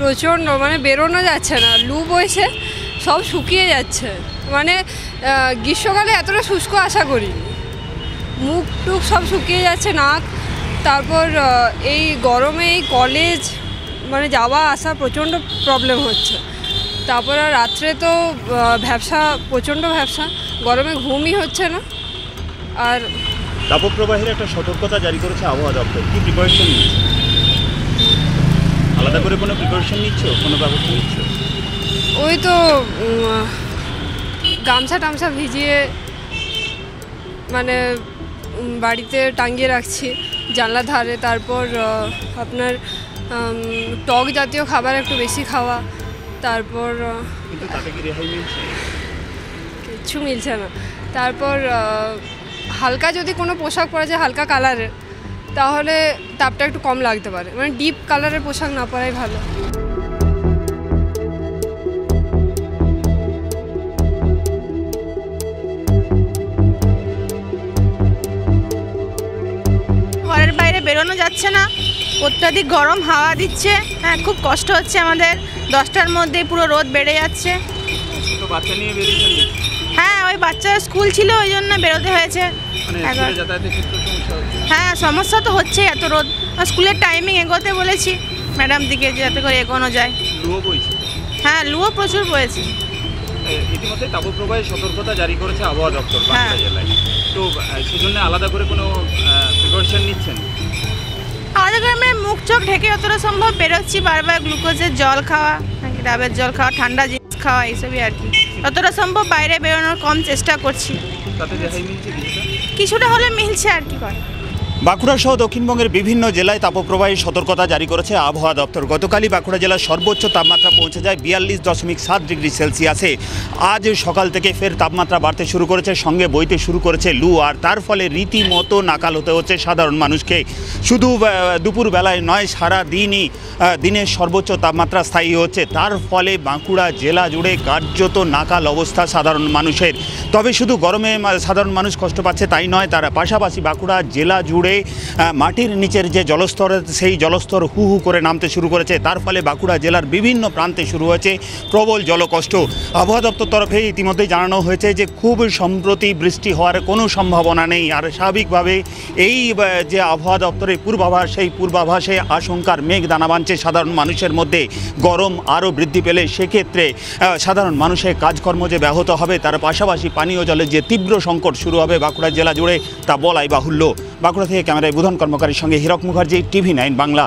প্রচণ্ড, মানে বেরোনো যাচ্ছে না, লু বইছে, সব শুকিয়ে যাচ্ছে। মানে গ্রীষ্মকালে এতটা শুষ্ক আশা করিনি। মুখ টুক সব শুকিয়ে যাচ্ছে, নাক। তারপর এই গরমে এই কলেজ মানে যাওয়া আসা প্রচণ্ড প্রবলেম হচ্ছে। তারপর আর রাত্রে তো ভ্যাবসা, প্রচণ্ড ভ্যাবসা, গরমে ঘুমই হচ্ছে না। আর তাপপ্রবাহের একটা সতর্কতা জারি করেছে আবহাওয়া দপ্তর, কি প্রিপারেশন নিচ্ছে? আলাদা করে কোনো প্রিপারেশন নিচ্ছ, কোনো ব্যবস্থা নিচ্ছ? ওই তো গামছা টামছা ভিজিয়ে মানে বাড়িতে টাঙিয়ে রাখছি জানলা ধারে। তারপর আপনার টক জাতীয় খাবার একটু বেশি খাওয়া। তারপর কিন্তু তাতে কি রেহাই মিলছে? কিচ্ছু মিলছে না। তারপর হালকা যদি কোনো পোশাক পরা যায় হালকা কালারের, তাহলে তাপটা একটু কম লাগতে পারে। মানে ডিপ কালারের পোশাক না পরাই ভালো। ঘরের বাইরে বেরোনো যাচ্ছে না, অত্যাধিক গরম হাওয়া দিচ্ছে। হ্যাঁ, খুব কষ্ট হচ্ছে আমাদের। 10টার মধ্যেই পুরো রোদ বেড়ে যাচ্ছে। তো বাচ্চা নিয়ে বেরিয়েছেন? হ্যাঁ, ওই বাচ্চার স্কুল ছিল, ওই জন্য বেরোতে হয়েছে। হ্যাঁ, সমস্যা তো হচ্ছে এত রোদ। স্কুলের টাইমিং এগোতে বলেছি ম্যাডাম দিকে, যাতে করে এগোনো যায়। লুও বইছে? হ্যাঁ, লুও প্রচুর বয়েছে। ইতিমধ্যে তাপপ্রবাহের সতর্কতা জারি করেছে আবহাওয়া দপ্তর বাঁকুড়া জেলায়। তো সেজন্য আলাদা করে কোনো প্রিপারেশন নিচ্ছেন? আমাদের গ্রামে মুখ চোখ ঢেকে যতটা সম্ভব বেরোচ্ছি, বারবার গ্লুকোজের জল খাওয়া, ডাবের জল খাওয়া, ঠান্ডা জিনিস খাওয়া, এইসবই আর কি। যতটা সম্ভব বাইরে বেরোনোর কম চেষ্টা করছি। তাতে রেহাই মিলছে কিছুটা হলে মিলছে আর কি করে। বাঁকুড়া সহ দক্ষিণবঙ্গের বিভিন্ন জেলায় তাপপ্রবাহের সতর্কতা জারি করেছে আবহাওয়া দপ্তর। গতকালই বাঁকুড়া জেলার সর্বোচ্চ তাপমাত্রা পৌঁছে যায় 42.7 ডিগ্রি সেলসিয়াসে। আজ সকাল থেকে ফের তাপমাত্রা বাড়তে শুরু করেছে, সঙ্গে বইতে শুরু করেছে লু। আর তার ফলে রীতিমতো নাকাল হতে হচ্ছে সাধারণ মানুষকে। শুধু দুপুরবেলায় নয়, সারা দিনই দিনের সর্বোচ্চ তাপমাত্রা স্থায়ী হচ্ছে। তার ফলে বাঁকুড়া জেলা জুড়ে কার্যত নাকাল অবস্থা সাধারণ মানুষের। তবে শুধু গরমে সাধারণ মানুষ কষ্ট পাচ্ছে তাই নয়, তার পাশাপাশি বাঁকুড়া জেলা জুড়ে মাটির নিচের যে জলস্তর, সেই জলস্তর হু হু করে নামতে শুরু করেছে। তার ফলে বাঁকুড়া জেলার বিভিন্ন প্রান্তে শুরু হয়েছে প্রবল জলকষ্ট। আবহাওয়া দপ্তর তরফে ইতিমধ্যেই জানানো হয়েছে যে খুব সম্প্রতি বৃষ্টি হওয়ার কোনো সম্ভাবনা নেই। আর স্বাভাবিকভাবে এই যে আবহাওয়া দপ্তরের পূর্বাভাস, সেই পূর্বাভাসে আশঙ্কার মেঘ দানা বাঁধছে সাধারণ মানুষের মধ্যে। গরম আরও বৃদ্ধি পেলে সেক্ষেত্রে সাধারণ মানুষের কাজকর্ম যে ব্যাহত হবে, তার পাশাপাশি পানীয় জলের যে তীব্র সংকট শুরু হবে বাঁকুড়া জেলা জুড়ে, তা বলাই বাহুল্য। বাঁকুড়া থেকে ক্যামেরায় বুধন কর্মকারীর সঙ্গে হীরক মুখার্জি, TV9 বাংলা।